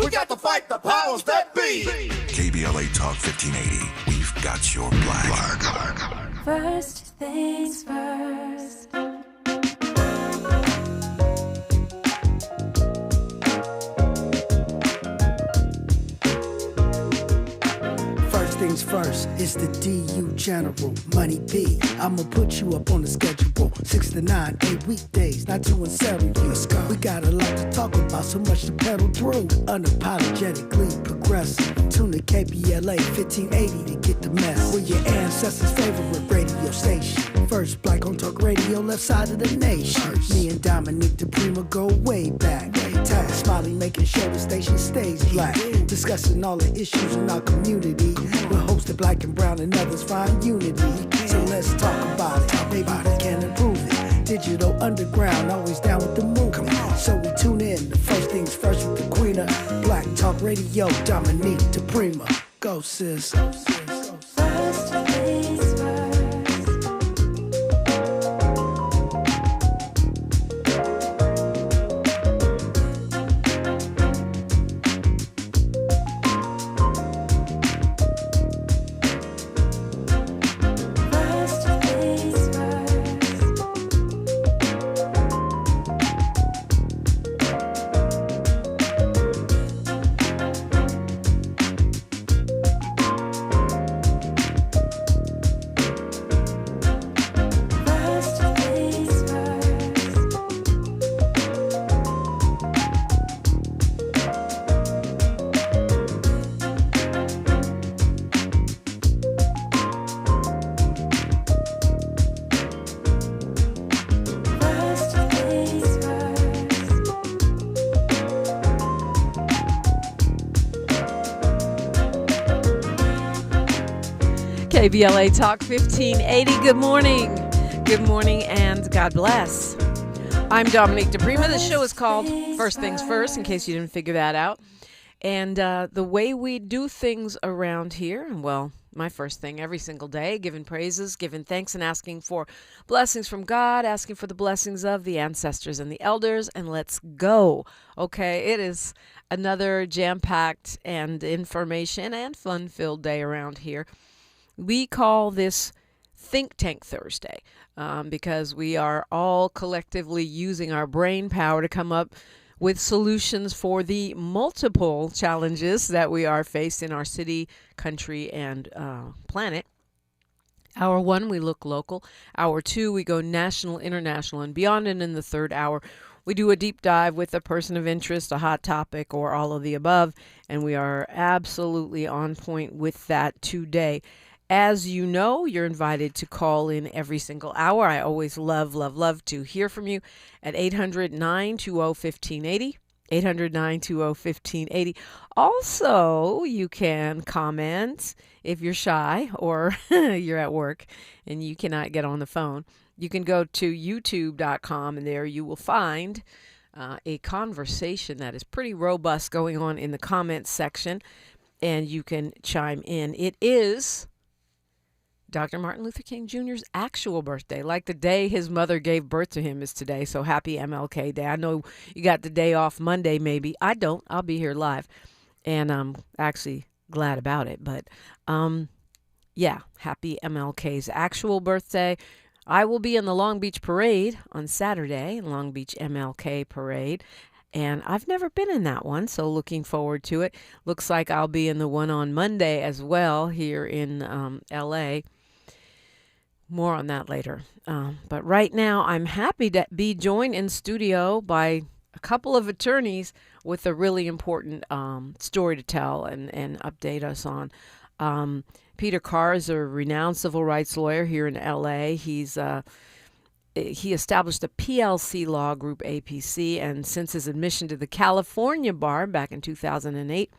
We got to fight the powers that be. KBLA Talk 1580. We've got your black. First things first. Things first, it's the DU General, Money B. I'ma put you up on the schedule. 6 to 9, 8 weekdays, not too unserious. We got a lot to talk about, so much to pedal through. Unapologetically progressive. Tune to KBLA 1580 to get the mess. We're your ancestors' favorite radio station. First black on talk radio, left side of the nation. Me and Dominique DePrima go way back. Tag Smiley making sure the station stays black. Discussing all the issues in our community. With hopes that black and brown and others find unity. So let's talk about it. Maybe we can improve it. Digital underground, always down with the move. So we tune in. The first things first with the queen of Black Talk Radio, Dominique DePrima. Go sis. First things first. KBLA Talk 1580. Good morning. Good morning and God bless. I'm Dominique DePrima. The show is called First Things First, in case you didn't figure that out. And the way we do things around here, well, my first thing every single day, giving praises, giving thanks, and asking for blessings from God, asking for the blessings of the ancestors and the elders, and let's go. Okay, it is another jam-packed and information and fun-filled day around here. We call this Think Tank Thursday because we are all collectively using our brain power to come up with solutions for the multiple challenges that we are faced in our city, country, and planet. Hour one, we look local. Hour two, we go national, international, and beyond. And in the third hour, we do a deep dive with a person of interest, a hot topic, or all of the above. And we are absolutely on point with that today. As you know, you're invited to call in every single hour. I always love to hear from you at 800-920-1580, 800-920-1580. Also, you can comment if you're shy or you're at work and you cannot get on the phone. You can go to youtube.com, and there you will find a conversation that is pretty robust going on in the comments section, and you can chime in. It is Dr. Martin Luther King Jr.'s actual birthday, like the day his mother gave birth to him is today. So happy MLK Day. I know you got the day off Monday, maybe. I don't. I'll be here live. And I'm actually glad about it. But yeah, happy MLK's actual birthday. I will be in the Long Beach Parade on Saturday, Long Beach MLK Parade. And I've never been in that one, so looking forward to it. Looks like I'll be in the one on Monday as well here in L.A., More on that later. But right now, I'm happy to be joined in studio by a couple of attorneys with a really important story to tell and update us on. Peter Carr is a renowned civil rights lawyer here in L.A. He established the PLC Law Group, APC, and since his admission to the California bar back in 2008,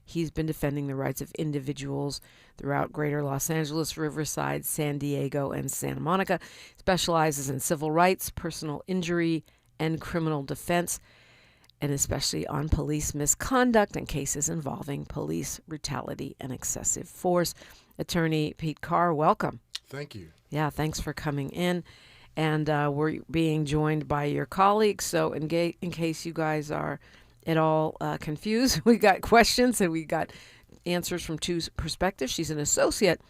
he's been defending the rights of individuals throughout greater Los Angeles, Riverside, San Diego, and Santa Monica. Specializes in civil rights, personal injury, and criminal defense, and especially on police misconduct and cases involving police brutality and excessive force. Attorney Pete Carr, welcome. Thank you. Yeah, thanks for coming in. And we're being joined by your colleagues. So in case you guys are at all confused. We got questions and we got answers from two perspectives. She's an associate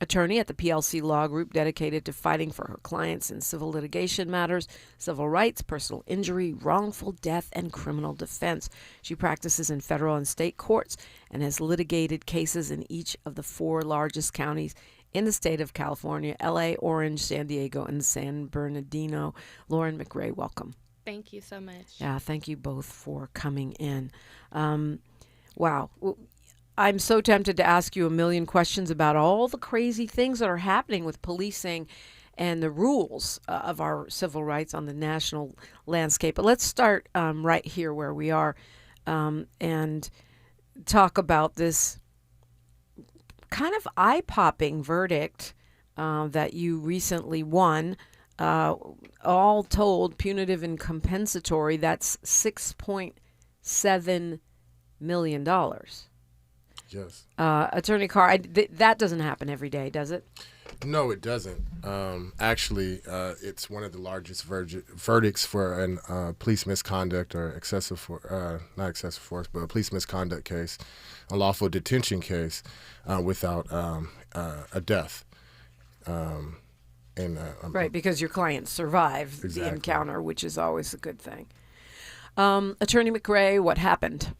attorney at the PLC Law Group, dedicated to fighting for her clients in civil litigation matters, civil rights, personal injury, wrongful death, and criminal defense. She practices in federal and state courts and has litigated cases in each of the 4 largest counties in the state of California: LA, Orange, San Diego, and San Bernardino. Lauren McRae, welcome. Thank you so much. Yeah, thank you both for coming in. Wow. I'm so tempted to ask you a million questions about all the crazy things that are happening with policing and the rules of our civil rights on the national landscape. But let's start right here where we are and talk about this kind of eye-popping verdict that you recently won. All told, punitive and compensatory, that's $6.7 million. Yes. Attorney Carr, that doesn't happen every day, does it? No, it doesn't. Actually, it's one of the largest verdicts for an police misconduct or not excessive force, but a police misconduct case, a lawful detention case without a death. Right, because your client survived the encounter, which is always a good thing. Attorney McRae, what happened?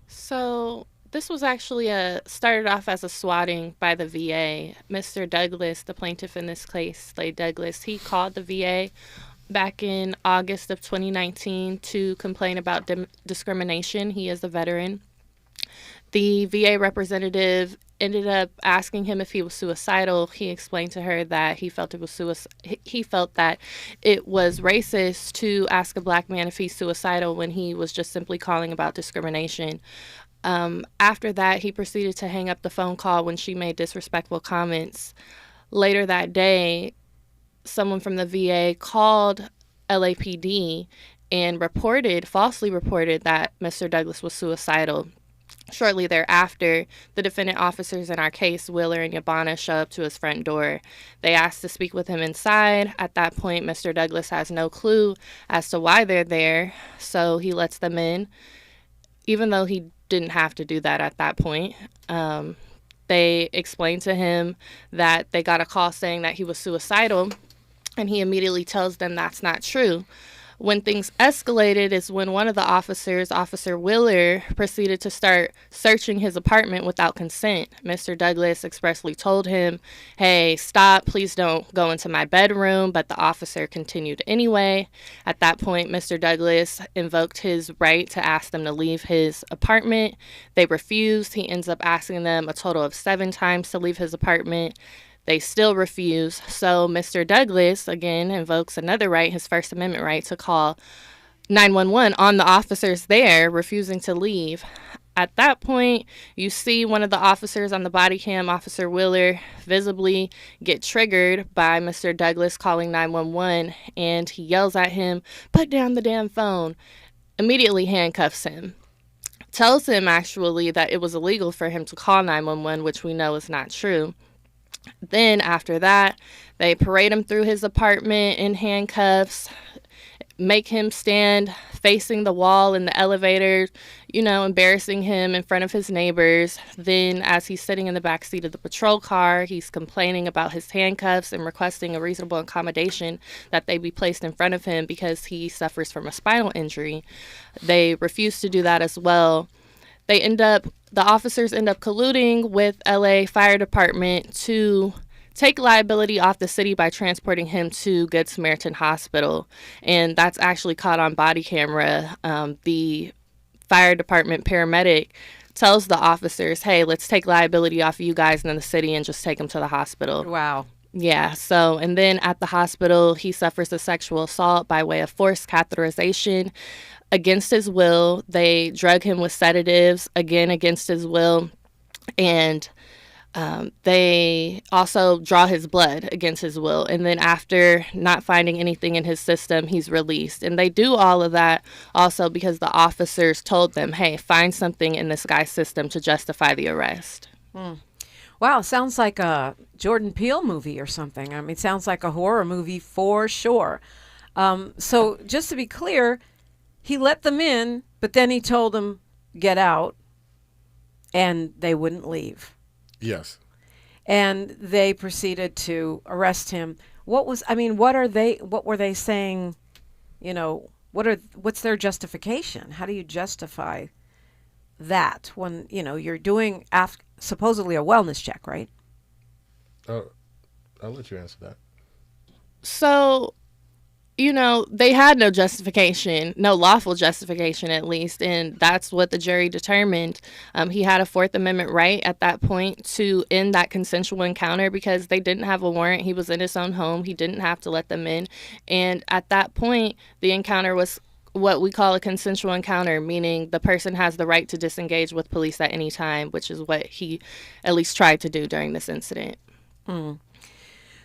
So this was actually started off as a swatting by the VA. Mr. Douglas, the plaintiff in this case, Slade Douglas, he called the VA back in August of 2019 to complain about discrimination. He is a veteran. The VA representative ended up asking him if he was suicidal. He explained to her that he felt he felt that it was racist to ask a black man if he's suicidal when he was just simply calling about discrimination. After that, he proceeded to hang up the phone call when she made disrespectful comments. Later that day, someone from the VA called LAPD and falsely reported that Mr. Douglas was suicidal. Shortly thereafter, the defendant officers in our case, Wheeler and Yabana, show up to his front door. They ask to speak with him inside. At that point, Mr. Douglas has no clue as to why they're there, so he lets them in, even though he didn't have to do that at that point. They explain to him that they got a call saying that he was suicidal, and he immediately tells them that's not true. When things escalated is when one of the officers, Officer Wheeler, proceeded to start searching his apartment without consent. Mr. Douglas expressly told him, "Hey, stop, please don't go into my bedroom," but the officer continued anyway. At that point, Mr. Douglas invoked his right to ask them to leave his apartment. They refused. He ends up asking them a total of 7 times to leave his apartment. They still refuse. So Mr. Douglas, again, invokes another right, his First Amendment right, to call 911 on the officers there, refusing to leave. At that point, you see one of the officers on the body cam, Officer Wheeler, visibly get triggered by Mr. Douglas calling 911, and he yells at him, "Put down the damn phone," immediately handcuffs him. Tells him, actually, that it was illegal for him to call 911, which we know is not true. Then after that, they parade him through his apartment in handcuffs, make him stand facing the wall in the elevator, embarrassing him in front of his neighbors. Then as he's sitting in the back seat of the patrol car, he's complaining about his handcuffs and requesting a reasonable accommodation that they be placed in front of him because he suffers from a spinal injury. They refuse to do that as well. The officers end up colluding with LA Fire Department to take liability off the city by transporting him to Good Samaritan Hospital. And that's actually caught on body camera. The fire department paramedic tells the officers, "Hey, let's take liability off of you guys in the city and just take him to the hospital." Wow. Yeah, and then at the hospital, he suffers a sexual assault by way of forced catheterization. Against his will, they drug him with sedatives, again against his will, and they also draw his blood against his will. And then after not finding anything in his system, he's released. And they do all of that also because the officers told them, "Hey, find something in this guy's system to justify the arrest." Wow, sounds like a Jordan Peele movie or something. I mean, it sounds like a horror movie for sure. So just to be clear, he let them in But then he told them, get out, and they wouldn't leave. Yes. And they proceeded to arrest him. What were they saying, what's their justification? How do you justify that when, you're doing supposedly a wellness check, right? I'll let you answer that. So, they had no justification, no lawful justification at least, and that's what the jury determined. He had a Fourth Amendment right at that point to end that consensual encounter because they didn't have a warrant. He was in his own home. He didn't have to let them in. And at that point, the encounter was what we call a consensual encounter, meaning the person has the right to disengage with police at any time, which is what he at least tried to do during this incident.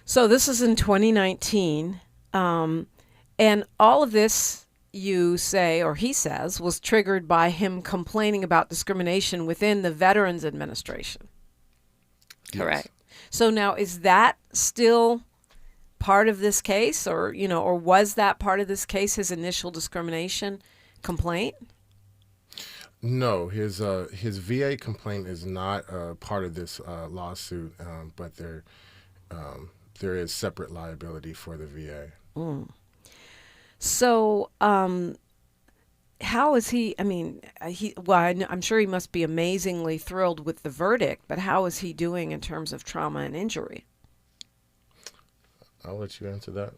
So this is in 2019. And all of this, you say, or he says, was triggered by him complaining about discrimination within the Veterans Administration. Yes. Correct. So now, is that still part of this case, or was that part of this case, his initial discrimination complaint? No, his VA complaint is not part of this lawsuit, but there is separate liability for the VA. So, how is he? I mean, I'm sure he must be amazingly thrilled with the verdict, but how is he doing in terms of trauma and injury? I'll let you answer that.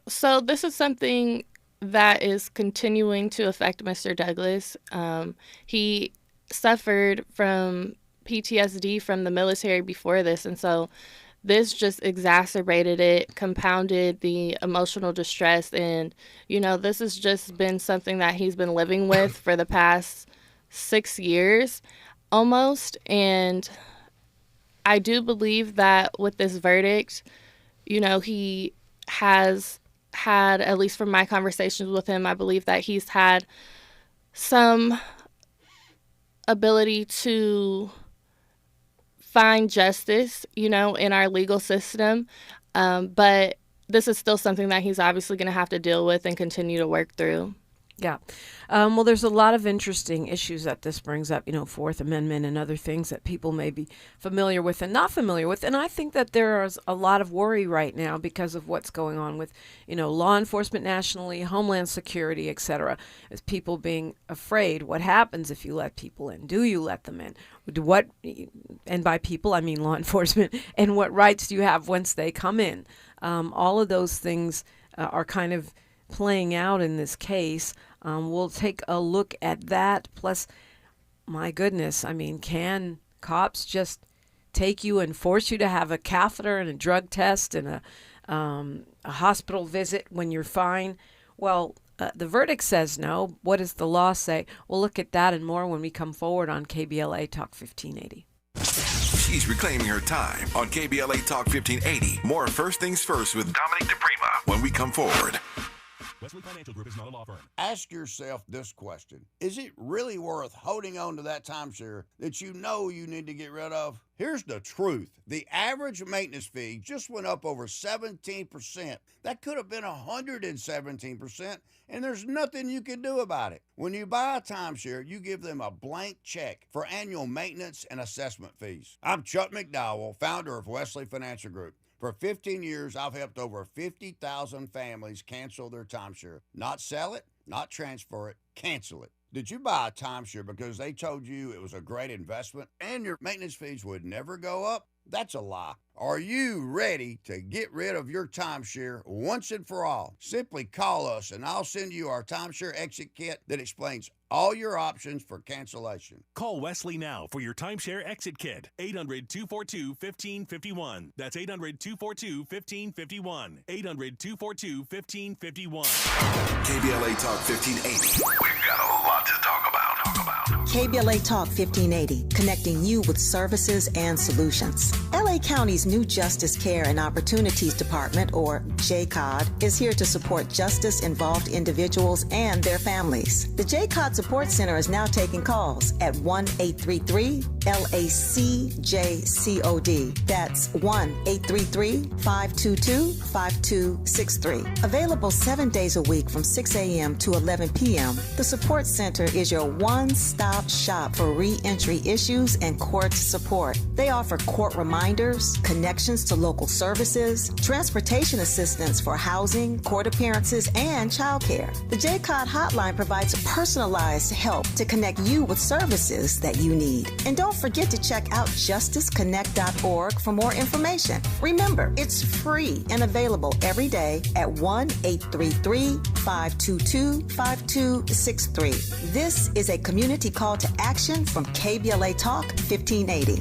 So this is something that is continuing to affect Mr. Douglas. He suffered from PTSD from the military before this, and so this just exacerbated it, compounded the emotional distress, and, this has just been something that he's been living with for the past 6 years almost, and I do believe that with this verdict, he has had, at least from my conversations with him, I believe that he's had some ability to find justice, in our legal system. But this is still something that he's obviously going to have to deal with and continue to work through. Yeah. Well, there's a lot of interesting issues that this brings up, Fourth Amendment and other things that people may be familiar with and not familiar with. And I think that there is a lot of worry right now because of what's going on with, law enforcement nationally, Homeland Security, et cetera, as people being afraid. What happens if you let people in? Do you let them in? And by people, I mean law enforcement. And what rights do you have once they come in? All of those things are kind of playing out in this case. We'll take a look at that. Plus, my goodness, can cops just take you and force you to have a catheter and a drug test and a hospital visit when you're fine? Well, the verdict says no. What does the law say? We'll look at that and more when we come forward on KBLA Talk 1580. She's reclaiming her time on KBLA Talk 1580. More First Things First with Dominic DePrima when we come forward. Wesley Financial Group is not a law firm. Ask yourself this question. Is it really worth holding on to that timeshare that you know you need to get rid of? Here's the truth. The average maintenance fee just went up over 17%. That could have been 117%, and there's nothing you can do about it. When you buy a timeshare, you give them a blank check for annual maintenance and assessment fees. I'm Chuck McDowell, founder of Wesley Financial Group. For 15 years, I've helped over 50,000 families cancel their timeshare. Not sell it, not transfer it, cancel it. Did you buy a timeshare because they told you it was a great investment and your maintenance fees would never go up? That's a lie. Are you ready to get rid of your timeshare once and for all? Simply call us and I'll send you our timeshare exit kit that explains all your options for cancellation. Call Wesley now for your timeshare exit kit. 800-242-1551. That's 800-242-1551. 800-242-1551. KBLA Talk 1580. We've got a lot to talk about. KBLA Talk 1580, connecting you with services and solutions. LA LA County's new Justice Care and Opportunities Department, or JCOD, is here to support justice-involved individuals and their families. The JCOD Support Center is now taking calls at 1-833-LACJCOD. That's 1-833-522-5263. Available 7 days a week from 6 a.m. to 11 p.m., the Support Center is your one-stop shop for re-entry issues and court support. They offer court reminders, connections to local services, transportation assistance for housing, court appearances, and childcare. The JCOD hotline provides personalized help to connect you with services that you need. And don't forget to check out justiceconnect.org for more information. Remember, it's free and available every day at 1-833-522-5263. This is a community call to action from KBLA Talk 1580.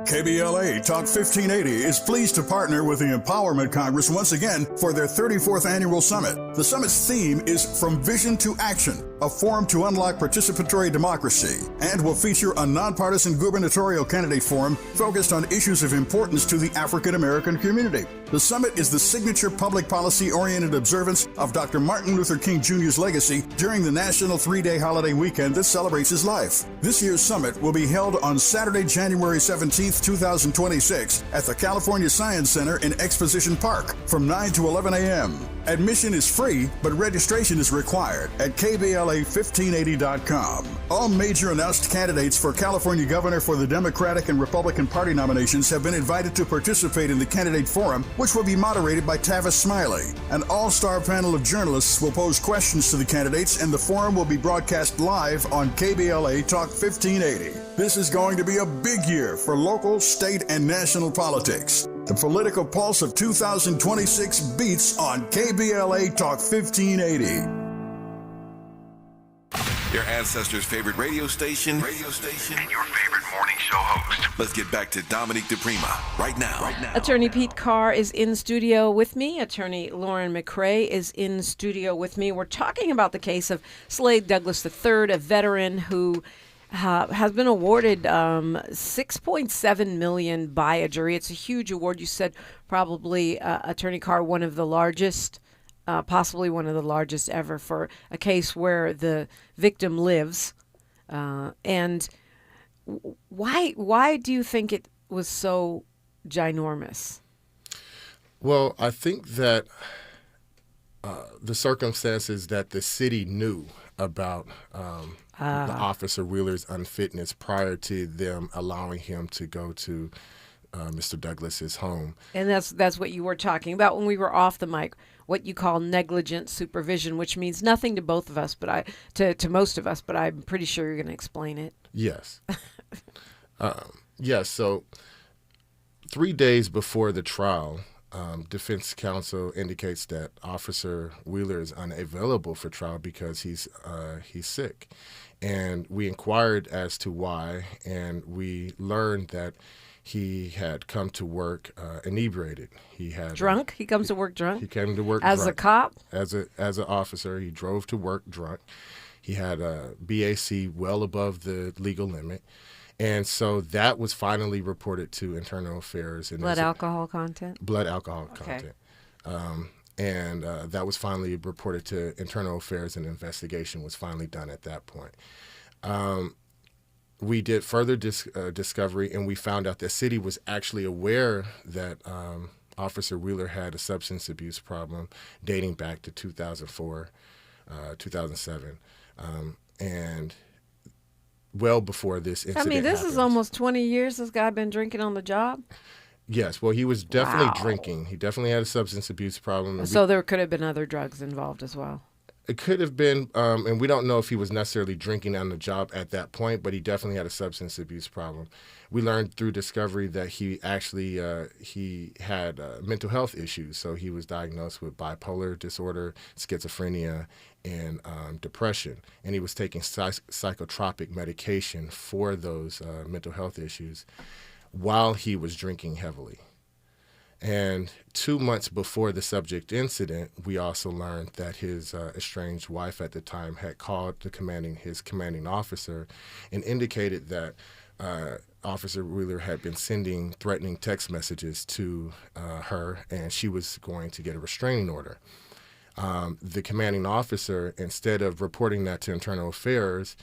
KBLA Talk 1580 is pleased to partner with the Empowerment Congress once again for their 34th annual summit. The summit's theme is From Vision to Action, a forum to unlock participatory democracy, and will feature a nonpartisan gubernatorial candidate forum focused on issues of importance to the African American community. The summit is the signature public policy-oriented observance of Dr. Martin Luther King Jr.'s legacy during the national 3-day holiday weekend that celebrates his life. This year's summit will be held on Saturday, January 17th, 2026 at the California Science Center in Exposition Park from 9 to 11 a.m. Admission is free, but registration is required at KBLA1580.com. All major announced candidates for California governor for the Democratic and Republican Party nominations have been invited to participate in the candidate forum, which will be moderated by Tavis Smiley. An all-star panel of journalists will pose questions to the candidates, and the forum will be broadcast live on KBLA Talk 1580. This is going to be a big year for local, state, and national politics. The political pulse of 2026 beats on KBLA Talk 1580. Your ancestors' favorite radio station, and your favorite morning show host. Let's get back to Dominique DePrima right now. Attorney Pete Carr is in studio with me. Attorney Lauren McCrae is in studio with me. We're talking about the case of Slade Douglas III, a veteran who has been awarded $6.7 million by a jury. It's a huge award. You said probably, Attorney Carr, one of the largest, possibly one of the largest ever for a case where the victim lives. And why do you think it was so ginormous? Well, I think that the circumstances that the city knew about the Officer Wheeler's unfitness prior to them allowing him to go to Mr. Douglas's home. And that's what you were talking about when we were off the mic, what you call negligent supervision, which means nothing to both of us, but to most of us, but I'm pretty sure you're going to explain it. Yes. Yes, so 3 days before the trial, defense counsel indicates that Officer Wheeler is unavailable for trial because he's sick. And we inquired as to why, and we learned that he had come to work inebriated. He had drunk. He comes to work drunk. He came to work as drunk. a cop. As an officer, he drove to work drunk. He had a BAC well above the legal limit. And so that was finally reported to Internal Affairs. And blood alcohol content? Blood alcohol content. And that was finally reported to Internal Affairs, and investigation was finally done at that point. We did further discovery, and we found out the city was actually aware that Officer Wheeler had a substance abuse problem dating back to 2004, 2007. And well before this incident this happened. is almost 20 years this guy been drinking on the job? Yes. Well, he was definitely drinking. He definitely had a substance abuse problem. So there could have been other drugs involved as well. It could have been, and we don't know if he was necessarily drinking on the job at that point, but he definitely had a substance abuse problem. We learned through discovery that he actually he had mental health issues. So he was diagnosed with bipolar disorder, schizophrenia, and depression. And he was taking psychotropic medication for those mental health issues while he was drinking heavily. And 2 months before the subject incident, we also learned that his estranged wife at the time had called his commanding officer and indicated that Officer Wheeler had been sending threatening text messages to her, and she was going to get a restraining order. The commanding officer, instead of reporting that to Internal Affairs,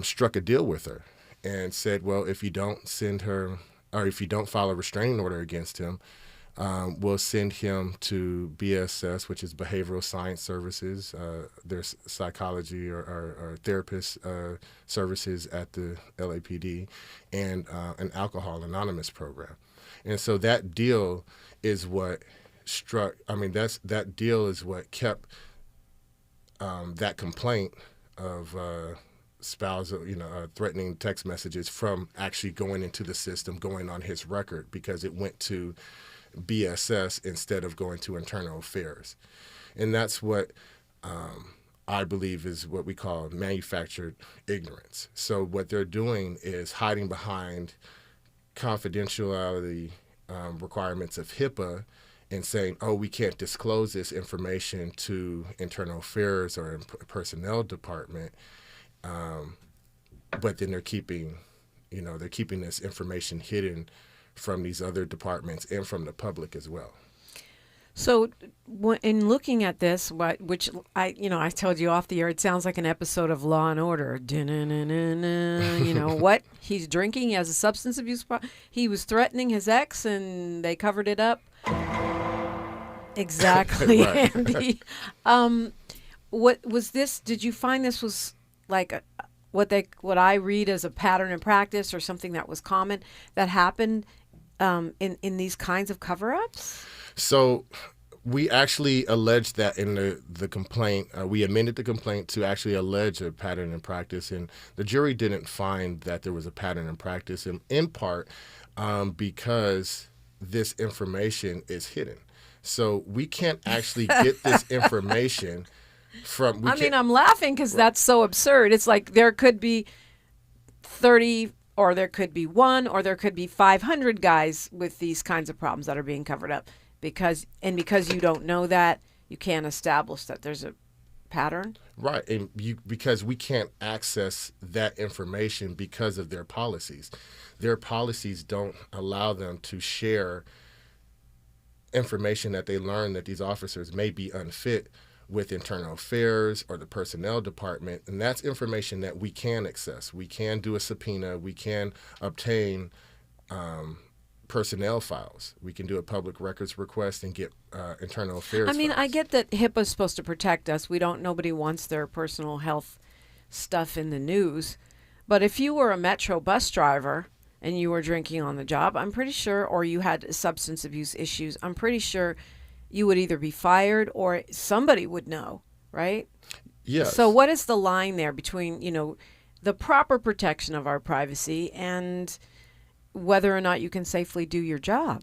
struck a deal with her and said, well, if you don't send her, or if you don't file a restraining order against him, we'll send him to BSS, which is Behavioral Science Services. There's psychology or therapist services at the LAPD, and an Alcohol Anonymous program. And so that deal is what that deal is what kept that complaint of spousal, threatening text messages from actually going into the system, going on his record, because it went to BSS instead of going to Internal Affairs. And that's what I believe is what we call manufactured ignorance. So what they're doing is hiding behind confidentiality requirements of HIPAA and saying, oh, we can't disclose this information to Internal Affairs or Personnel Department, but then they're keeping this information hidden from these other departments and from the public as well. So, in looking at this, which I told you off the air, it sounds like an episode of Law and Order. What? He's drinking. He has a substance abuse problem. He was threatening his ex, and they covered it up. Exactly, Andy. What was this? Did you find this was like what I read as a pattern in practice, or something that was common that happened in these kinds of cover-ups? So we actually alleged that in the complaint. We amended the complaint to actually allege a pattern in practice, and the jury didn't find that there was a pattern in practice, in part because this information is hidden. So we can't actually get this information from... I'm laughing because that's so absurd. It's like there could be 30, or there could be 1, or there could be 500 guys with these kinds of problems that are being covered up. Because you don't know that, you can't establish that there's a pattern. Right, and because we can't access that information because of their policies. Their policies don't allow them to share information that they learn that these officers may be unfit with Internal Affairs or the Personnel Department, and that's information that we can access. We can do a subpoena. We can obtain personnel files. We can do a public records request and get Internal Affairs files. I get that HIPAA is supposed to protect us. Nobody wants their personal health stuff in the news. But if you were a Metro bus driver and you were drinking on the job, I'm pretty sure, or you had substance abuse issues, I'm pretty sure you would either be fired or somebody would know, right? Yes. So what is the line there between, the proper protection of our privacy and whether or not you can safely do your job?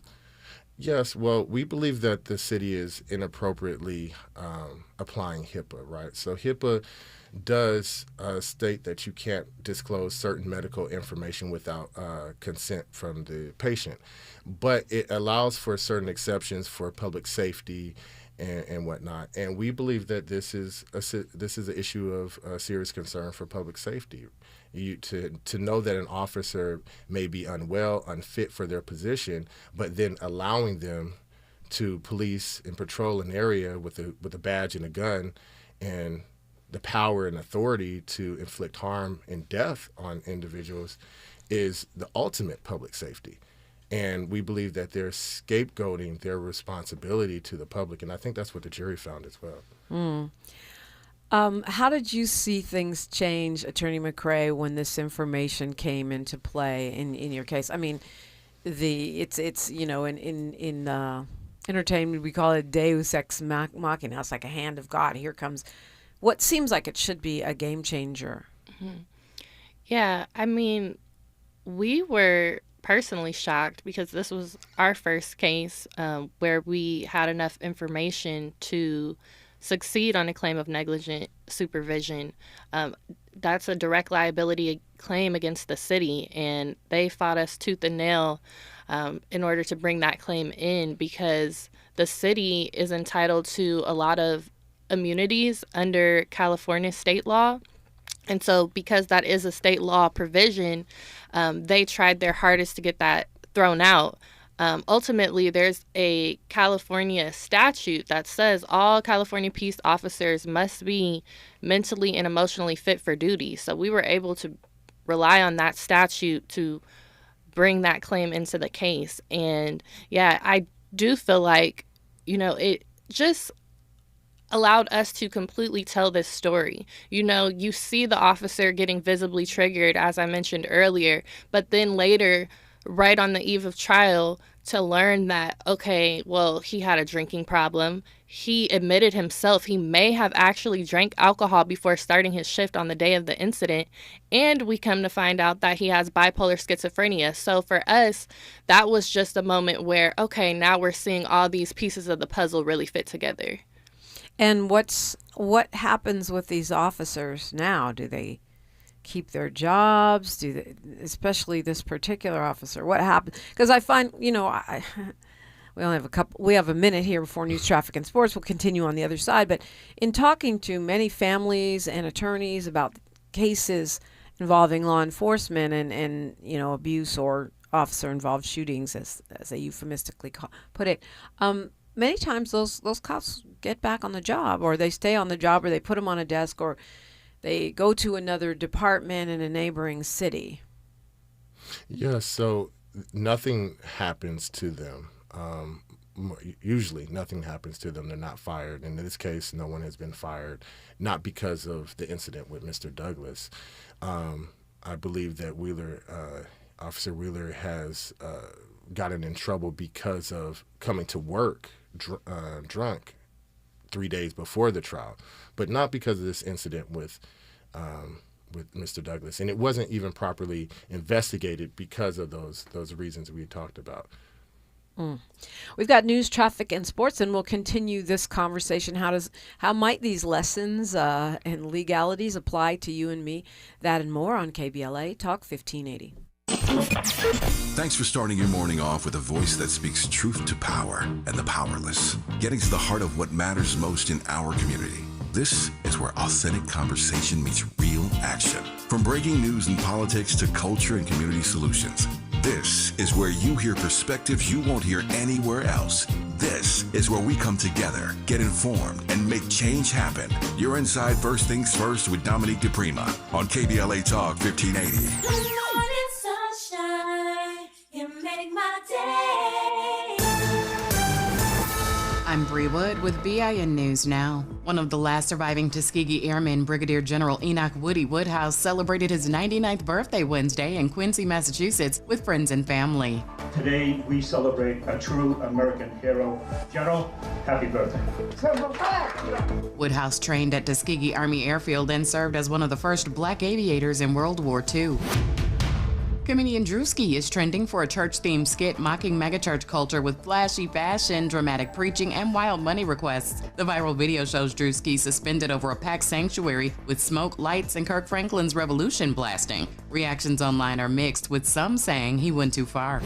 Yes, well, we believe that the city is inappropriately applying HIPAA, right? So HIPAA does state that you can't disclose certain medical information without consent from the patient, but it allows for certain exceptions for public safety and whatnot. And we believe that this is an issue of serious concern for public safety. To know that an officer may be unwell, unfit for their position, but then allowing them to police and patrol an area with a badge and a gun, and the power and authority to inflict harm and death on individuals is the ultimate public safety. And we believe that they're scapegoating their responsibility to the public, and I think that's what the jury found as well. How did you see things change, Attorney McCrae, when this information came into play in your case? I mean, it's in entertainment we call it Deus ex machina. It's like a hand of God. Here comes what seems like it should be a game changer. Mm-hmm. Yeah, we were personally shocked because this was our first case where we had enough information to succeed on a claim of negligent supervision. That's a direct liability claim against the city, and they fought us tooth and nail in order to bring that claim in, because the city is entitled to a lot of immunities under California state law. And so because that is a state law provision, they tried their hardest to get that thrown out. Ultimately, there's a California statute that says all California peace officers must be mentally and emotionally fit for duty. So we were able to rely on that statute to bring that claim into the case. And yeah, I do feel like, it just allowed us to completely tell this story. You see the officer getting visibly triggered, as I mentioned earlier, but then later, right on the eve of trial, to learn that, okay, well, he had a drinking problem. He admitted himself he may have actually drank alcohol before starting his shift on the day of the incident. And we come to find out that he has bipolar schizophrenia. So for us, that was just a moment where, okay, now we're seeing all these pieces of the puzzle really fit together. And what happens with these officers now? Do they keep their jobs? Do they, especially this particular officer? What happens? Because I find, we only have we have a minute here before news, traffic, and sports. We'll continue on the other side. But in talking to many families and attorneys about cases involving law enforcement and abuse or officer-involved shootings, as they euphemistically put it, many times those cops get back on the job, or they stay on the job, or they put them on a desk, or they go to another department in a neighboring city. Yeah, so nothing happens to them. Usually nothing happens to them. They're not fired. In this case, no one has been fired, not because of the incident with Mr. Douglas. I believe that Officer Wheeler has gotten in trouble because of coming to work drunk 3 days before the trial, but not because of this incident with Mr. Douglas. And it wasn't even properly investigated because of those reasons we talked about. We've got news, traffic, and sports, and we'll continue this conversation. How might these lessons and legalities apply to you and me? That and more on KBLA Talk 1580. Thanks for starting your morning off with a voice that speaks truth to power and the powerless, getting to the heart of what matters most in our community. This is where authentic conversation meets real action. From breaking news and politics to culture and community solutions, this is where you hear perspectives you won't hear anywhere else. This is where we come together, get informed, and make change happen. You're inside First Things First with Dominique DePrima on KBLA Talk 1580. Good morning, sunshine. You make my day. I'm Bree Wood with BIN News Now. One of the last surviving Tuskegee Airmen, Brigadier General Enoch Woody Woodhouse, celebrated his 99th birthday Wednesday in Quincy, Massachusetts, with friends and family. Today, we celebrate a true American hero. General, happy birthday. Woodhouse trained at Tuskegee Army Airfield and served as one of the first black aviators in World War II. Comedian Drewski is trending for a church-themed skit mocking megachurch culture with flashy fashion, dramatic preaching, and wild money requests. The viral video shows Drewski suspended over a packed sanctuary with smoke, lights, and Kirk Franklin's Revolution blasting. Reactions online are mixed, with some saying he went too far.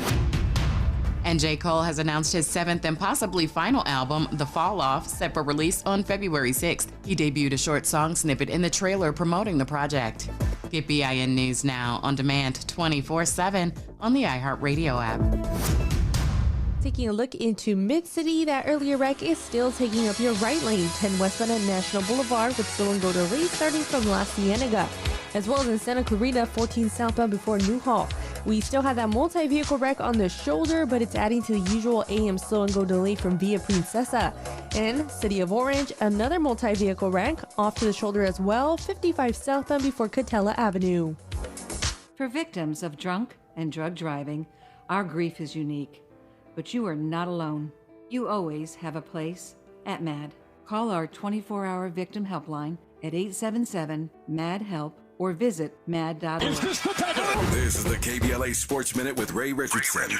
And J. Cole has announced his 7th and possibly final album, The Fall Off, set for release on February 6th. He debuted a short song snippet in the trailer promoting the project. Get BIN News Now on demand 24/7 on the iHeartRadio app. Taking a look into Mid-City, that earlier wreck is still taking up your right lane, 10 westbound at National Boulevard with slow and go delays starting from La Cienega, as well as in Santa Clarita, 14 southbound before Newhall. We still have that multi-vehicle wreck on the shoulder, but it's adding to the usual AM slow and go delay from Via Princesa. And City of Orange, another multi-vehicle wreck off to the shoulder as well, 55 southbound before Catella Avenue. For victims of drunk and drug driving, our grief is unique. But you are not alone. You always have a place at MAD. Call our 24-hour victim helpline at 877-MAD-HELP or visit mad.org. This is the KBLA Sports Minute with Ray Richardson.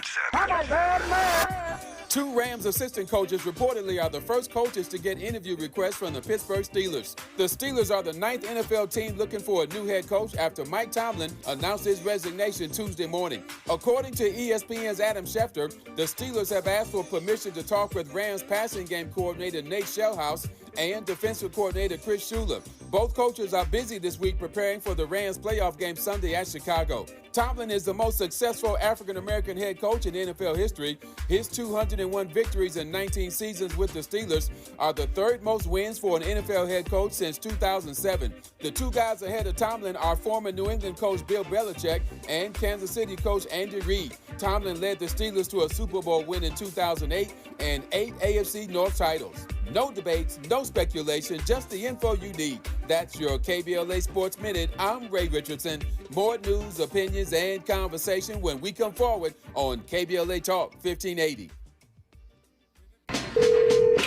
Two Rams assistant coaches reportedly are the first coaches to get interview requests from the Pittsburgh Steelers. The Steelers are the 9th NFL team looking for a new head coach after Mike Tomlin announced his resignation Tuesday morning. According to ESPN's Adam Schefter, the Steelers have asked for permission to talk with Rams passing game coordinator Nate Shellhouse and defensive coordinator Chris Shula. Both coaches are busy this week preparing for the Rams playoff game Sunday at Chicago. Tomlin is the most successful African-American head coach in NFL history. His 201 victories in 19 seasons with the Steelers are the third most wins for an NFL head coach since 2007. The two guys ahead of Tomlin are former New England coach Bill Belichick and Kansas City coach Andy Reid. Tomlin led the Steelers to a Super Bowl win in 2008 and 8 AFC North titles. No debates, no speculation, just the info you need. That's your KBLA Sports Minute. I'm Ray Richardson. More news, opinions, and conversation when we come forward on KBLA Talk 1580.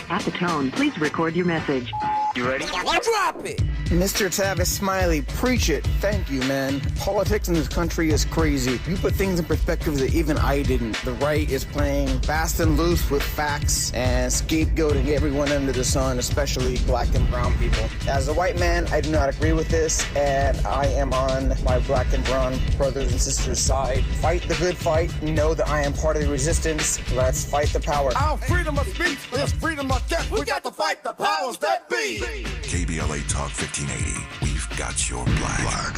At the tone, please record your message. You ready? Drop it! Mr. Tavis Smiley, preach it. Thank you, man. Politics in this country is crazy. You put things in perspective that even I didn't. The right is playing fast and loose with facts and scapegoating everyone under the sun, especially black and brown people. As a white man, I do not agree with this, and I am on my black and brown brothers and sisters' side. Fight the good fight. Know that I am part of the resistance. Let's fight the power. Our freedom of speech is freedom of death. We got to fight the powers that be. KBLA Talk 1580. We've got your black.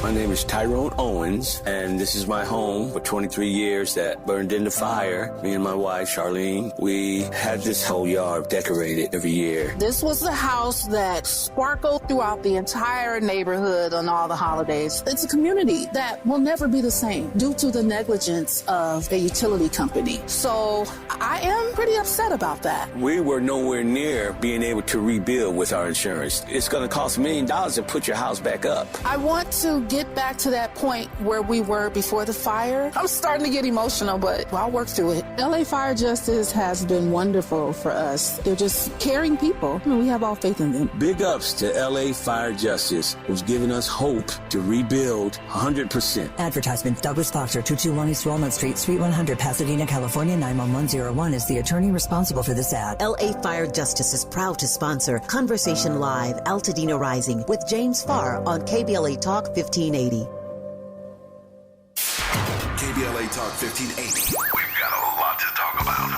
My name is Tyrone Owens, and this is my home for 23 years that burned in the fire. Me and my wife, Charlene, we had this whole yard decorated every year. This was the house that sparkled throughout the entire neighborhood on all the holidays. It's a community that will never be the same due to the negligence of a utility company. So I am pretty upset about that. We were nowhere near being able to rebuild with our insurance. It's going to cost $1 million to put your house back up. I want to get back to that point where we were before the fire. I'm starting to get emotional, but I'll work through it. LA Fire Justice has been wonderful for us. They're just caring people. I mean, we have all faith in them. Big ups to LA Fire Justice, who's given us hope to rebuild 100%. Advertisement. Douglas Foxer, 221 East Walnut Street, Suite 100, Pasadena, California, 91101 is the attorney responsible for this ad. LA Fire Justice is proud to sponsor Conversation Live, Altadena Rising with James Farr on KBLA Talk 1580. KBLA Talk 1580. We've got a lot to talk about.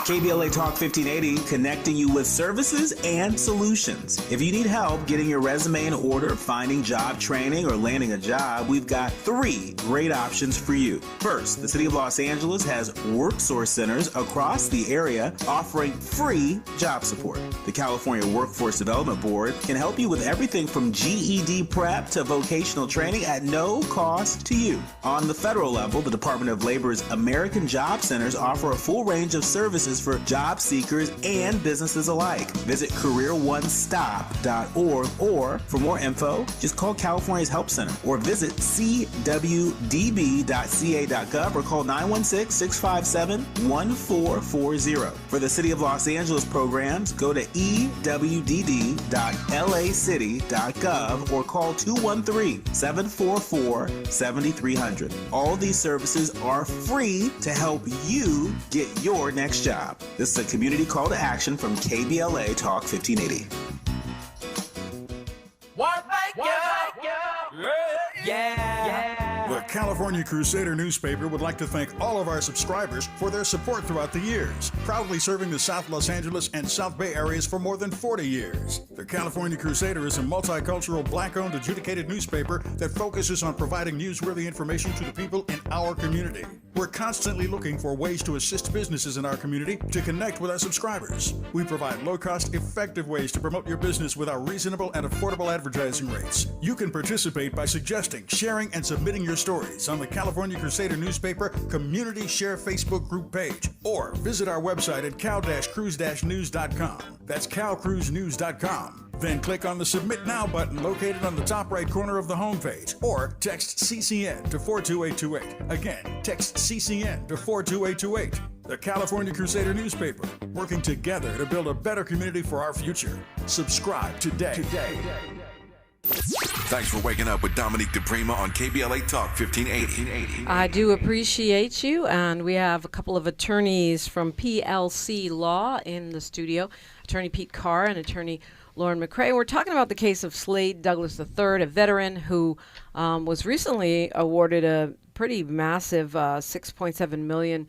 KBLA Talk 1580, connecting you with services and solutions. If you need help getting your resume in order, finding job training, or landing a job, we've got 3 great options for you. First, the City of Los Angeles has WorkSource centers across the area offering free job support. The California Workforce Development Board can help you with everything from GED prep to vocational training at no cost to you. On the federal level, the Department of Labor's American Job Centers offer a full range of services for job seekers and businesses alike. Visit careeronestop.org, or for more info, just call California's Help Center or visit cwdb.ca.gov or call 916-657-1440. For the City of Los Angeles programs, go to ewdd.lacity.gov or call 213-744-7300. All these services are free to help you get your next job. This is a community call to action from KBLA Talk 1580. The California Crusader newspaper would like to thank all of our subscribers for their support throughout the years, proudly serving the South Los Angeles and South Bay areas for more than 40 years. The California Crusader is a multicultural, black-owned, adjudicated newspaper that focuses on providing newsworthy information to the people in our community. We're constantly looking for ways to assist businesses in our community to connect with our subscribers. We provide low-cost, effective ways to promote your business with our reasonable and affordable advertising rates. You can participate by suggesting, sharing, and submitting your stories on the California Crusader newspaper Community Share Facebook group page, or visit our website at cal-cruise-news.com. That's calcruisenews.com. Then click on the Submit Now button located on the top right corner of the homepage, or text CCN to 42828. Again, text CCN to 42828. The California Crusader newspaper, working together to build a better community for our future. Subscribe today. Thanks for waking up with Dominique DePrima on KBLA Talk 1580. I do appreciate you, and we have a couple of attorneys from PLC Law in the studio, Attorney Pete Carr and Attorney Lauren McCrae. We're talking about the case of Slade Douglas III, a veteran who was recently awarded a pretty massive $6.7 million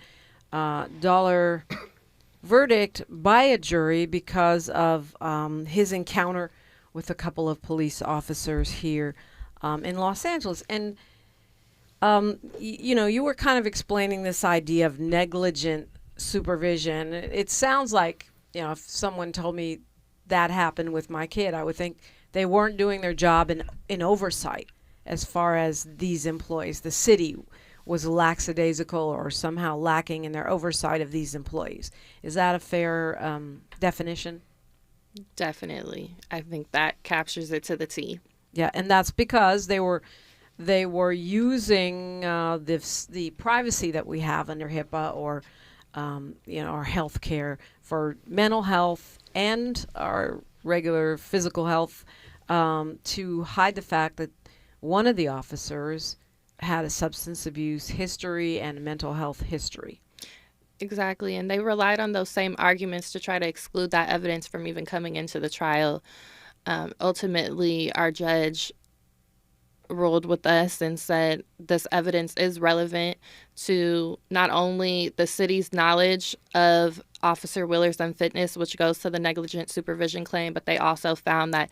verdict by a jury because of his encounter with a couple of police officers here in Los Angeles. And, you were kind of explaining this idea of negligent supervision. It sounds like, if someone told me that happened with my kid, I would think they weren't doing their job in oversight as far as these employees. The city was lackadaisical or somehow lacking in their oversight of these employees. Is that a fair definition? Definitely. I think that captures it to the T. Yeah, and that's because they were using the privacy that we have under HIPAA or our health care for mental health and our regular physical health to hide the fact that one of the officers had a substance abuse history and mental health history. Exactly, and they relied on those same arguments to try to exclude that evidence from even coming into the trial. Ultimately, our judge ruled with us and said this evidence is relevant to not only the city's knowledge of Officer Willer's unfitness, which goes to the negligent supervision claim, but they also found that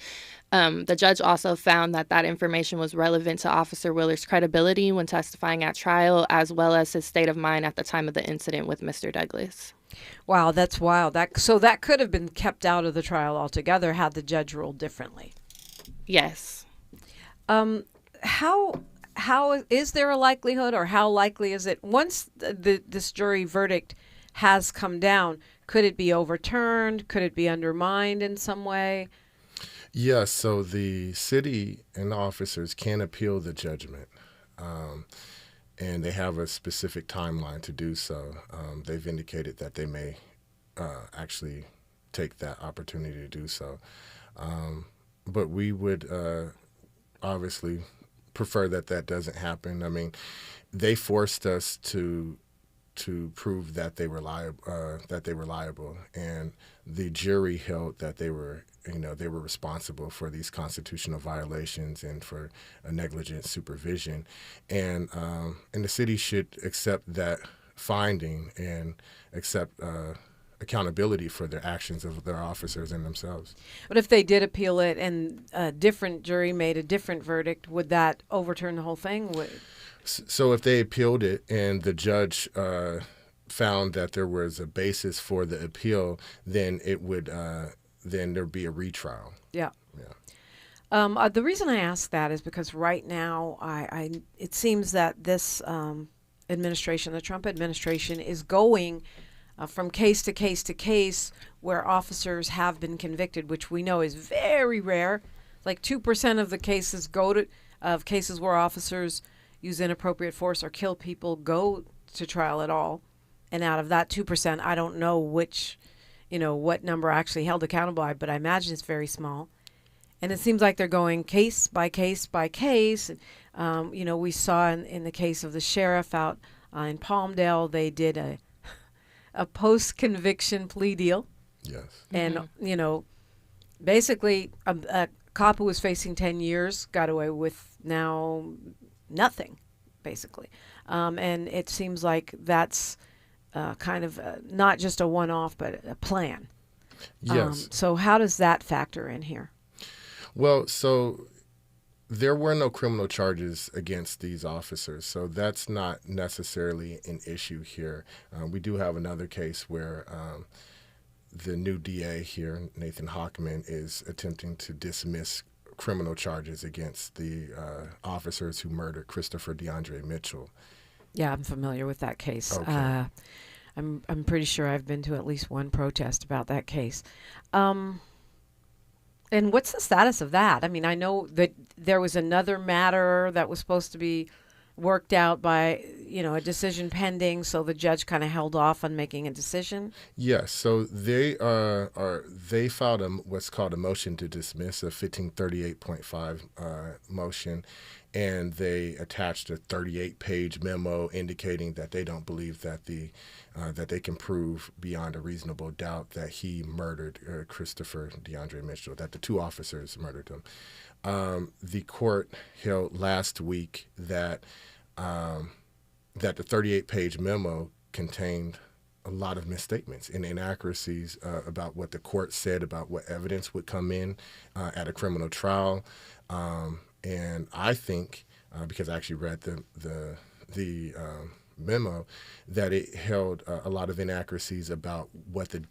the judge also found that information was relevant to Officer Willer's credibility when testifying at trial, as well as his state of mind at the time of the incident with Mr. Douglas. Wow, that's wild. So that could have been kept out of the trial altogether had the judge ruled differently. Yes. How is there a likelihood, or how likely is it once this jury verdict has come down, could it be overturned? Could it be undermined in some way? Yes, so the city and the officers can appeal the judgment, and they have a specific timeline to do so. They've indicated that they may actually take that opportunity to do so. But we would obviously prefer that doesn't happen. I mean, they forced us to prove that they were liable, and the jury held that they were responsible for these constitutional violations and for a negligent supervision, and the city should accept that finding and accept accountability for their actions of their officers and themselves. But if they did appeal it and a different jury made a different verdict, would that overturn the whole thing? So if they appealed it and the judge found that there was a basis for the appeal, then it would then there'd be a retrial. Yeah. Yeah. The reason I ask that is because right now it seems that this administration, the Trump administration, is going from case to case to case where officers have been convicted, which we know is very rare. Like 2% of the cases cases where officers use inappropriate force or kill people go to trial at all. And out of that 2%, I don't know what number actually held accountable by, but I imagine it's very small. And it seems like they're going case by case by case. We saw in the case of the sheriff out in Palmdale, they did a post-conviction plea deal. Yes. And, basically a cop who was facing 10 years got away with now nothing, basically. And it seems like that's kind of not just a one-off, but a plan. Yes. So how does that factor in here? Well, so there were no criminal charges against these officers, so that's not necessarily an issue here. We do have another case where the new DA here, Nathan Hockman, is attempting to dismiss criminal charges against the officers who murdered Christopher DeAndre Mitchell. Yeah, I'm familiar with that case. Okay. I'm pretty sure I've been to at least one protest about that case. And what's the status of that? I mean, I know that there was another matter that was supposed to be worked out by, a decision pending, so the judge kind of held off on making a decision. Yes, so they filed what's called a motion to dismiss, a 1538.5 motion, and they attached a 38-page memo indicating that they don't believe that that they can prove beyond a reasonable doubt that he murdered Christopher DeAndre Mitchell, that the two officers murdered him. The court held last week that the 38-page memo contained a lot of misstatements and inaccuracies about what the court said about what evidence would come in at a criminal trial. And I think, because I actually read the memo, that it held a lot of inaccuracies about what the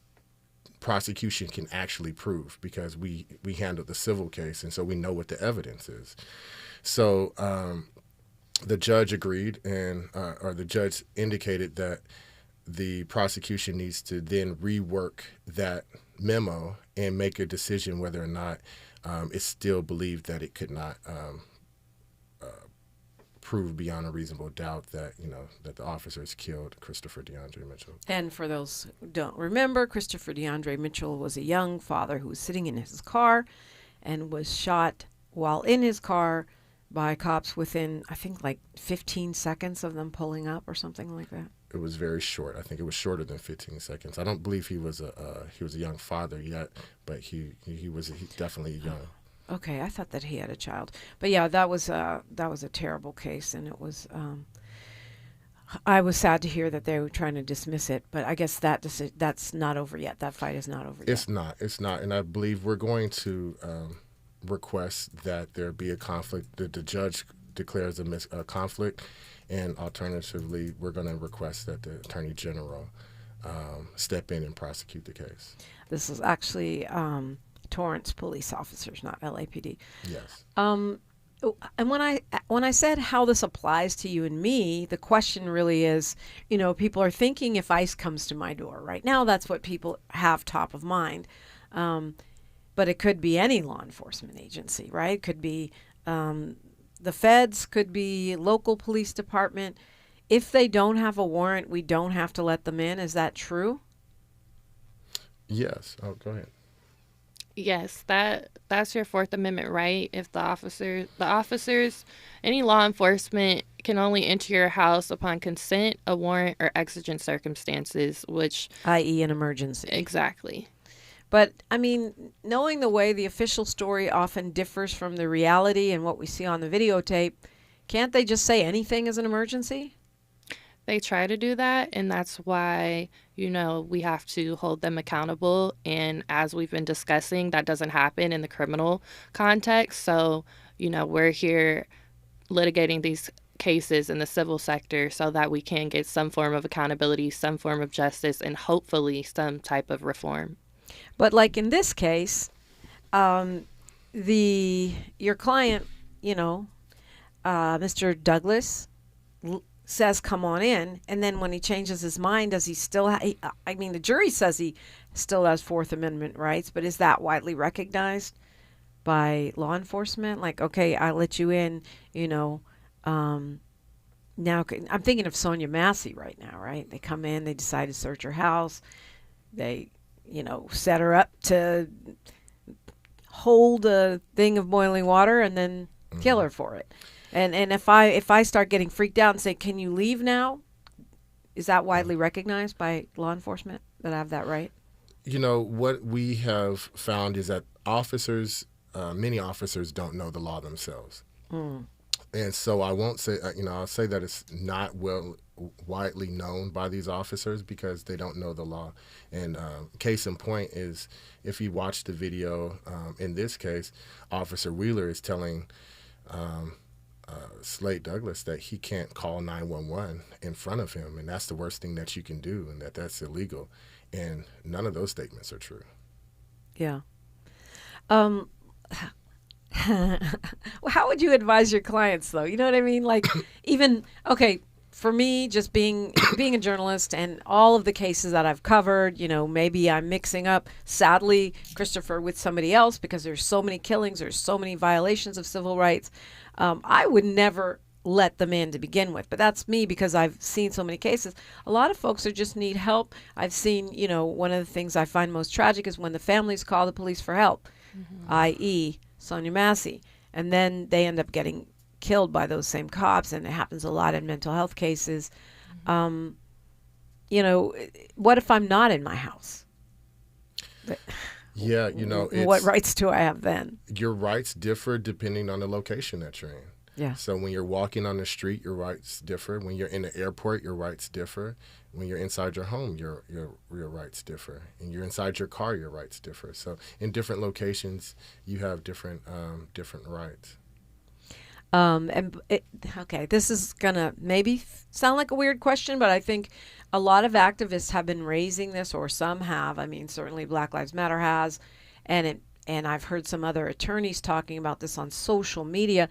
prosecution can actually prove, because we handled the civil case, and so we know what the evidence is. So the judge agreed, and or the judge indicated that the prosecution needs to then rework that memo and make a decision whether or not it's still believed that it could not prove beyond a reasonable doubt that, that the officers killed Christopher DeAndre Mitchell. And for those who don't remember, Christopher DeAndre Mitchell was a young father who was sitting in his car and was shot while in his car by cops within, I think, like 15 seconds of them pulling up or something like that. It was very short. I think it was shorter than 15 seconds. I don't believe he was a young father yet, but he was definitely young. Okay, I thought that he had a child, but yeah, that was a terrible case, and it was. I was sad to hear that they were trying to dismiss it, but I guess that's not over yet. That fight is not over yet. It's not, and I believe we're going to request that there be a conflict. That the judge declares a conflict, and alternatively, we're going to request that the Attorney General step in and prosecute the case. This is actually. Torrance police officers, not LAPD. Yes. And when I said how this applies to you and me, the question really is, people are thinking if ICE comes to my door right now, that's what people have top of mind. But it could be any law enforcement agency, right? It could be the feds, could be local police department. If they don't have a warrant, we don't have to let them in. Is that true? Yes. Oh, go ahead. Yes, that's your Fourth Amendment right. If the officers, any law enforcement can only enter your house upon consent, a warrant, or exigent circumstances, which... i.e. an emergency. Exactly. But, I mean, knowing the way the official story often differs from the reality and what we see on the videotape, can't they just say anything is an emergency? They try to do that, and that's why, we have to hold them accountable. And as we've been discussing, that doesn't happen in the criminal context. So, we're here litigating these cases in the civil sector so that we can get some form of accountability, some form of justice, and hopefully some type of reform. But like in this case, your client, Mr. Douglas, says come on in, and then when he changes his mind, does he still the jury says he still has Fourth Amendment rights, but is that widely recognized by law enforcement? Like, okay, I let you in, now I'm thinking of Sonia Massey right now, right? They come in, they decide to search her house, they set her up to hold a thing of boiling water and then kill her for it. And if I start getting freaked out and say, can you leave now? Is that widely recognized by law enforcement that I have that right? What we have found is that many officers don't know the law themselves. And so I won't say, I'll say that it's not widely known by these officers because they don't know the law. And case in point is, if you watch the video, in this case, Officer Wheeler is telling Slade Douglas that he can't call 911 in front of him, and that's the worst thing that you can do, and that's illegal. And none of those statements are true. Yeah. How would you advise your clients, though? You know what I mean? Like, for me, just being a journalist and all of the cases that I've covered, maybe I'm mixing up, sadly, Christopher with somebody else because there's so many killings, there's so many violations of civil rights. I would never let them in to begin with, but that's me because I've seen so many cases. A lot of folks just need help. I've seen, one of the things I find most tragic is when the families call the police for help, i.e. Sonia Massey, and then they end up getting killed by those same cops, and it happens a lot in mental health cases. What if I'm not in my house? Yeah, what rights do I have then? Your rights differ depending on the location that you're in. Yeah. So when you're walking on the street, your rights differ. When you're in the airport, your rights differ. When you're inside your home, your rights differ. And you're inside your car, your rights differ. So in different locations, you have different rights. Okay, this is gonna maybe sound like a weird question, but I think a lot of activists have been raising this, or some have. I mean, certainly Black Lives Matter has, and I've heard some other attorneys talking about this on social media.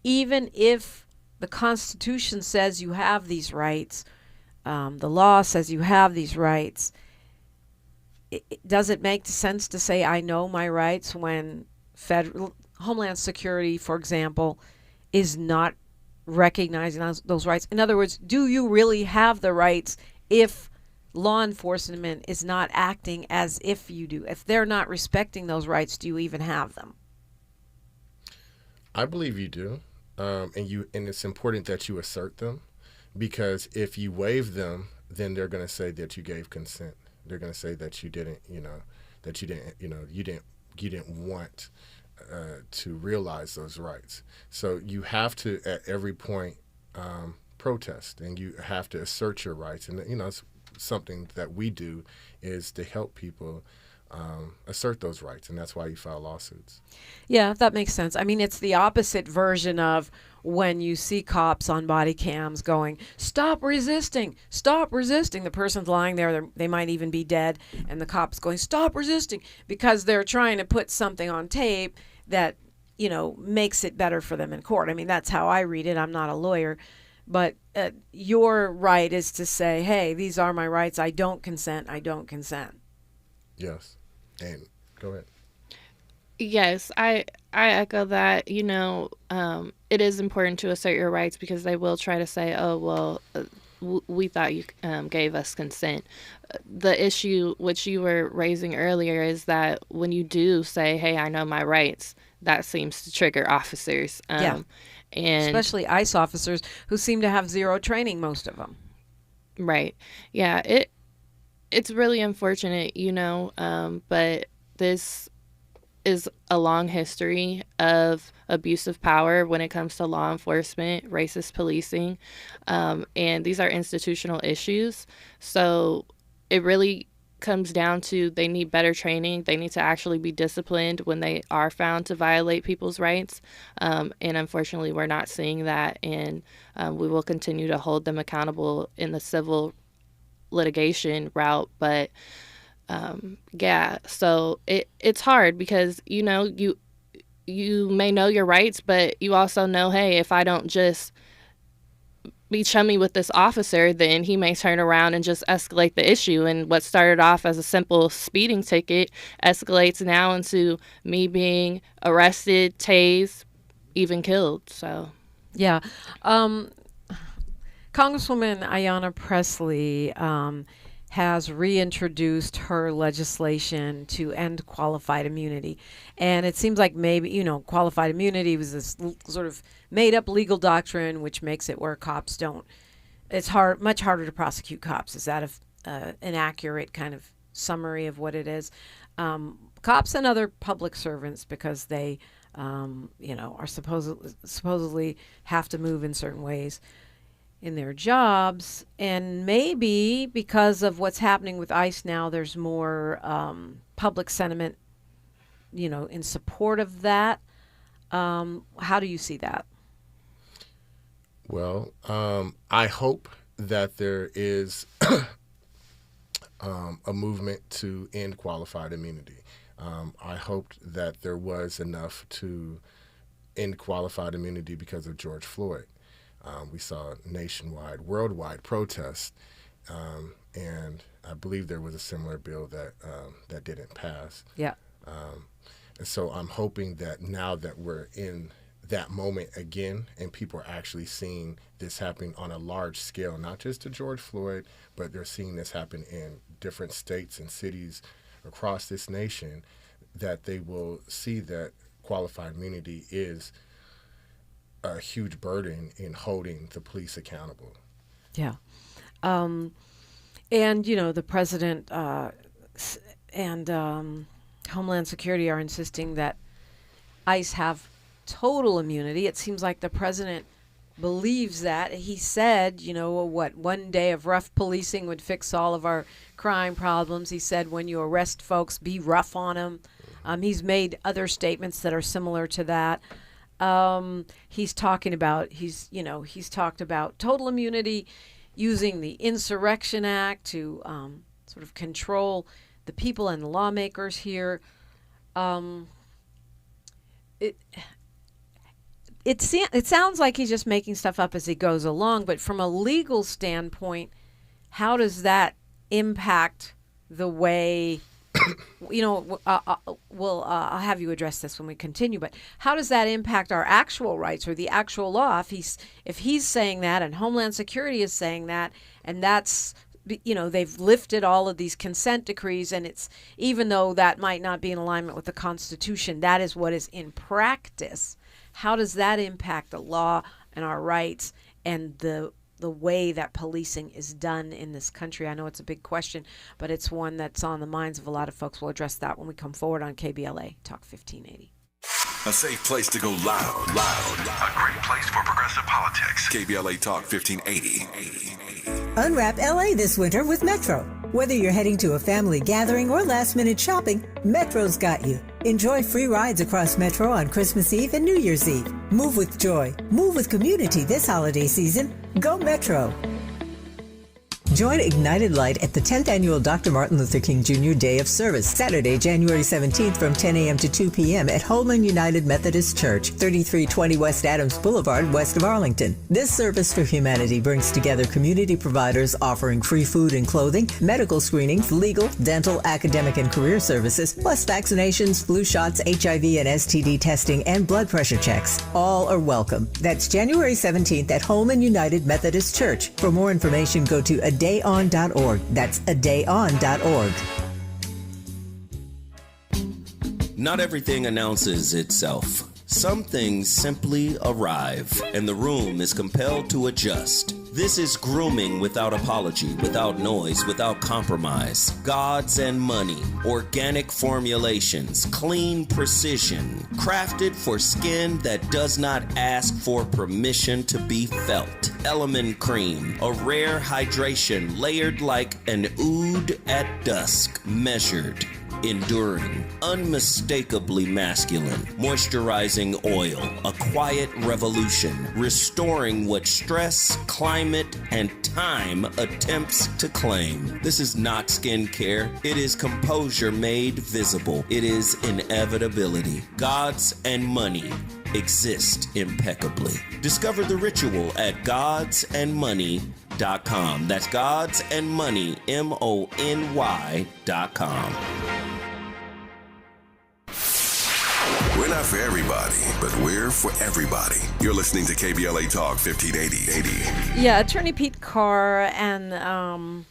Even if the Constitution says you have these rights, the law says you have these rights, does it make sense to say I know my rights when federal Homeland Security, for example, is not recognizing those rights? In other words, do you really have the rights if law enforcement is not acting as if you do? If they're not respecting those rights, do you even have them? I believe you do, and it's important that you assert them, because if you waive them, then they're going to say that you gave consent. They're going to say that you didn't want to realize those rights. So you have to, at every point, protest, and you have to assert your rights. And it's something that we do is to help people assert those rights, and that's why you file lawsuits. Yeah, that makes sense. I mean, it's the opposite version of when you see cops on body cams going, stop resisting, stop resisting. The person's lying there, they might even be dead, and the cop's going, stop resisting, because they're trying to put something on tape that, makes it better for them in court. I mean, that's how I read it. I'm not a lawyer. But your right is to say, hey, these are my rights. I don't consent. I don't consent. Yes. And go ahead. Yes, I echo that. It is important to assert your rights, because they will try to say, oh, well, we thought you gave us consent. The issue which you were raising earlier is that when you do say, hey, I know my rights, that seems to trigger officers. Yeah. And especially ICE officers who seem to have zero training, most of them. Right. Yeah, it's really unfortunate, but this is a long history of abuse of power when it comes to law enforcement, racist policing, and these are institutional issues. So it really comes down to they need better training. They need to actually be disciplined when they are found to violate people's rights. And unfortunately, we're not seeing that, and we will continue to hold them accountable in the civil litigation route. But so it's hard, because you may know your rights, but you also know, hey, if I don't just be chummy with this officer, then he may turn around and just escalate the issue, and what started off as a simple speeding ticket escalates now into me being arrested, tased, even killed. So yeah. Congresswoman Ayanna Pressley has reintroduced her legislation to end qualified immunity. And it seems like maybe, qualified immunity was this sort of made up legal doctrine which makes it where cops don't, it's much harder to prosecute cops. Is that an accurate kind of summary of what it is? Cops and other public servants, because they, are supposedly have to move in certain ways in their jobs, and maybe because of what's happening with ICE now, there's more public sentiment, in support of that. How do you see that? Well, I hope that there is a movement to end qualified immunity. I hoped that there was enough to end qualified immunity because of George Floyd. We saw nationwide, worldwide protests, and I believe there was a similar bill that didn't pass. Yeah. And so I'm hoping that now that we're in that moment again, and people are actually seeing this happening on a large scale, not just to George Floyd, but they're seeing this happen in different states and cities across this nation, that they will see that qualified immunity is a huge burden in holding the police accountable. Yeah. And, the president and Homeland Security are insisting that ICE have total immunity. It seems like the president believes that. He said, one day of rough policing would fix all of our crime problems. He said, when you arrest folks, be rough on them. He's made other statements that are similar to that. He's talked about total immunity, using the Insurrection Act to sort of control the people and the lawmakers here. It sounds like he's just making stuff up as he goes along, but from a legal standpoint, how does that impact the way, I'll have you address this when we continue, but how does that impact our actual rights or the actual law if he's saying that and Homeland Security is saying that, and that's, they've lifted all of these consent decrees, and it's, even though that might not be in alignment with the Constitution, that is what is in practice. How does that impact the law and our rights and the way that policing is done in this country? I know it's a big question, but it's one that's on the minds of a lot of folks. We'll address that when we come forward on KBLA Talk 1580. A safe place to go loud. A great place for progressive politics. KBLA Talk 1580. Unwrap LA this winter with Metro. Whether you're heading to a family gathering or last-minute shopping, Metro's got you. Enjoy free rides across Metro on Christmas Eve and New Year's Eve. Move with joy. Move with community this holiday season. Go Metro. Join Ignited Light at the 10th Annual Dr. Martin Luther King Jr. Day of Service, Saturday, January 17th from 10 a.m. to 2 p.m. at Holman United Methodist Church, 3320 West Adams Boulevard, west of Arlington. This service for humanity brings together community providers offering free food and clothing, medical screenings, legal, dental, academic, and career services, plus vaccinations, flu shots, HIV and STD testing, and blood pressure checks. All are welcome. That's January 17th at Holman United Methodist Church. For more information, go to adayon.org. That's adayon.org. Not everything announces itself. Some things simply arrive, and the room is compelled to adjust. This is grooming without apology, without noise, without compromise. Gods and money, organic formulations, clean precision, crafted for skin that does not ask for permission to be felt. Element Cream, a rare hydration layered like an oud at dusk, measured, enduring, unmistakably masculine, moisturizing oil, a quiet revolution, restoring what stress, climate, and time attempts to claim. This is not skincare. It is composure made visible. It is inevitability. Gods and money exist impeccably. Discover the ritual at godsandmoney.com. That's godsandmoney, MONY.com. We're not for everybody, but we're for everybody. You're listening to KBLA Talk 1580. Yeah, Attorney Pete Carr and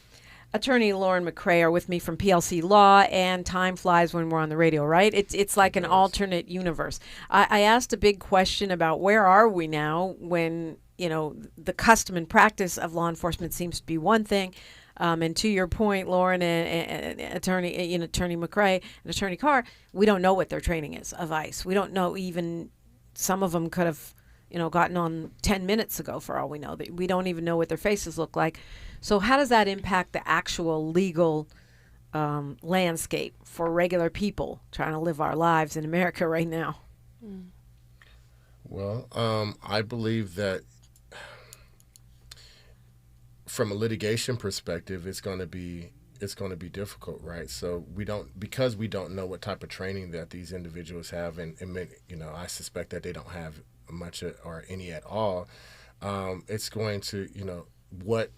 Attorney Lauren McCrae are with me from PLC Law, and time flies when we're on the radio, right? It's like an alternate universe. I asked a big question about where are we now when, the custom and practice of law enforcement seems to be one thing. And to your point, Lauren and Attorney McCrae and Attorney Carr, we don't know what their training is of ICE. We don't know, even some of them could have, gotten on 10 minutes ago for all we know. We don't even know what their faces look like. So how does that impact the actual legal landscape for regular people trying to live our lives in America right now? Well, I believe that from a litigation perspective, it's going to be difficult, right? So because we don't know what type of training that these individuals have, and I suspect that they don't have much or any at all. It's going to, what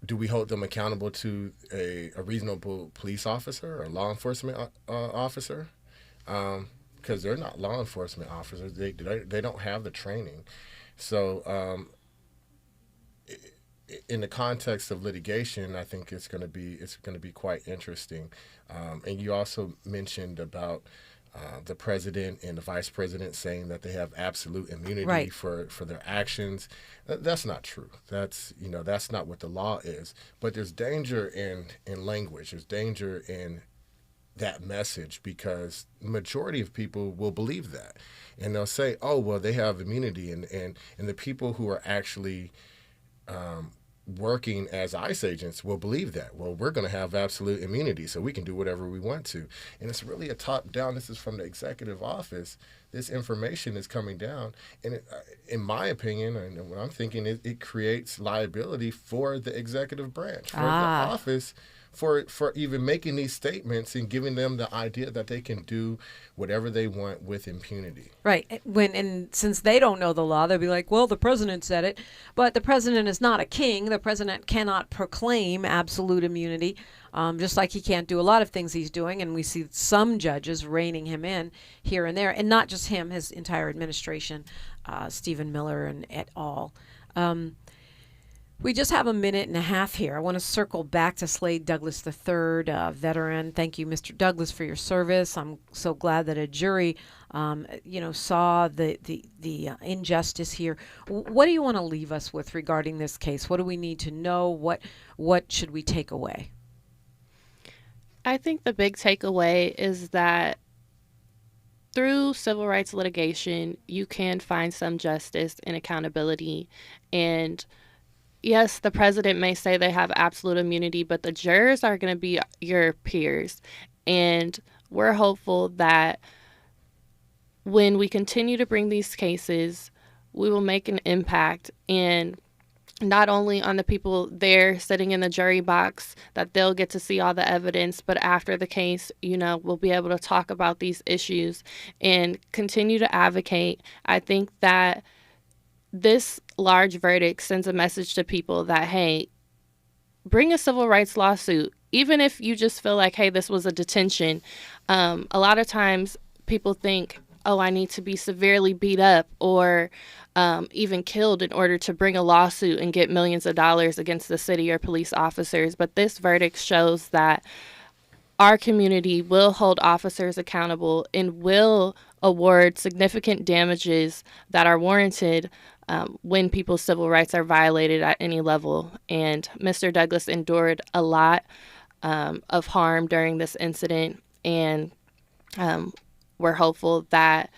do we hold them accountable to? A reasonable police officer or law enforcement officer? Because they're not law enforcement officers. They don't have the training. So in the context of litigation, I think it's going to be quite interesting. And you also mentioned about the president and the vice president saying that they have absolute immunity for their actions. That's not true. That's not what the law is. But there's danger in language. There's danger in that message, because the majority of people will believe that. And they'll say, oh, well, they have immunity. And the people who are actually working as ICE agents will believe that. Well, we're going to have absolute immunity, so we can do whatever we want to. And it's really a top-down. This is from the executive office. This information is coming down. And in my opinion, and what I'm thinking, it creates liability for the executive branch, for the office, for even making these statements and giving them the idea that they can do whatever they want with impunity. Right. And since they don't know the law, they'll be like, well, the president said it. But the president is not a king. The president cannot proclaim absolute immunity, just like he can't do a lot of things he's doing. And we see some judges reining him in here and there. And not just him, his entire administration, Stephen Miller and et al. We just have a minute and a half here. I want to circle back to Slade Douglas III, veteran. Thank you, Mr. Douglas, for your service. I'm so glad that a jury, saw the injustice here. What do you want to leave us with regarding this case? What do we need to know? What should we take away? I think the big takeaway is that through civil rights litigation, you can find some justice and accountability. And yes, the president may say they have absolute immunity, but the jurors are going to be your peers. And we're hopeful that when we continue to bring these cases, we will make an impact, and not only on the people there sitting in the jury box, that they'll get to see all the evidence, but after the case, we'll be able to talk about these issues and continue to advocate. I think that this large verdict sends a message to people that, hey, bring a civil rights lawsuit, even if you just feel like, hey, this was a detention. A lot of times people think, oh, I need to be severely beat up or even killed in order to bring a lawsuit and get millions of dollars against the city or police officers. But this verdict shows that our community will hold officers accountable and will award significant damages that are warranted when people's civil rights are violated at any level. And Mr. Douglas endured a lot of harm during this incident, and we're hopeful that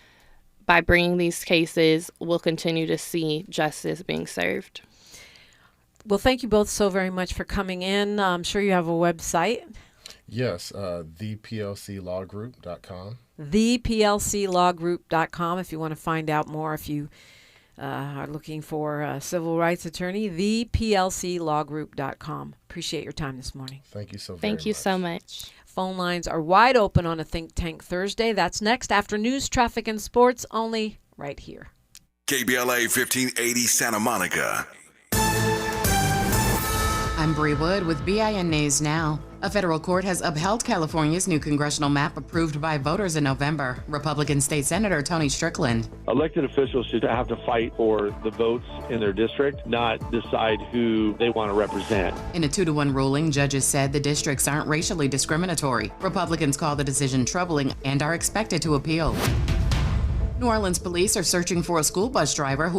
by bringing these cases, we'll continue to see justice being served. Well, thank you both so very much for coming in. I'm sure you have a website. Yes, theplclawgroup.com. theplclawgroup.com if you want to find out more, if you are looking for a civil rights attorney, theplclawgroup.com. Appreciate your time this morning. Thank you so very much. Thank you so much. Phone lines are wide open on a Think Tank Thursday. That's next after news, traffic, and sports, only right here. KBLA 1580 Santa Monica. I'm Bree Wood with BIN News Now. A federal court has upheld California's new congressional map approved by voters in November. Republican State Senator Tony Strickland. Elected officials should have to fight for the votes in their district, not decide who they want to represent. In a 2-1 ruling, judges said the districts aren't racially discriminatory. Republicans call the decision troubling and are expected to appeal. New Orleans police are searching for a school bus driver who